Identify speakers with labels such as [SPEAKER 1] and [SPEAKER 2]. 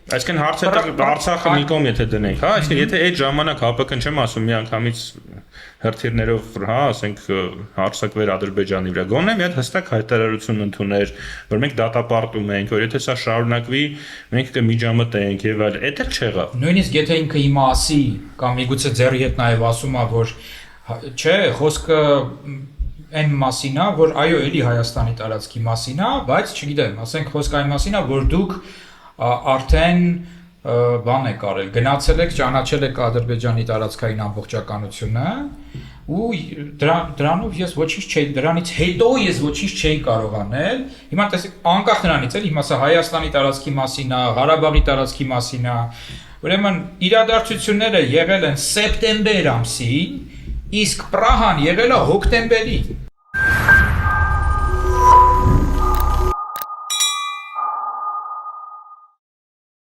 [SPEAKER 1] Այսինքն հարցը Արցախը մի կողմ եթե դնենք, հա, այսինքն եթե այդ ժամանակ ՀԱՊԿ-ն չեմ ասում միանգամից հրթիռներով, հա, ասենք հարձակվեր Ադրբեջանի վրա, գոնե մի հատ հստակ հայտարարություն ընդուներ, որ մենք դատապարտում ենք, որ եթե սա շարունակվի, մենք կմիջամտենք եւ այլ, դա էլ չեղավ։
[SPEAKER 2] Նույնիսկ եթե ինքը հիմա ասի կամ միգուցե ձեռի հետ նաեւ ասում է, որ չէ, խոսքը այն մասին է, որ այո, էլի Հայաստանի տարածքի մասին է, բայց չգիտեմ, ասենք խոսքը այն մասին է, որ դուք արդեն բան եք արել, գնացել եք, ճանաչել եք Ադրբեջանի տարածքային ամբողջականությունը ու դրանով ես ոչինչ չէի, դրանից հետո ես ոչինչ չէի կարող անել։ Հիմա տեսեք, անկախ նրանից էլ հիմա սա Հայաստանի տարածքի մասին է, Ղարաբաղի տարածքի մասին է։ Ուրեմն իրադարձությունները եղել են սեպտեմբեր ամսին, իսկ Պրահան եղել է հոկտեմբերին։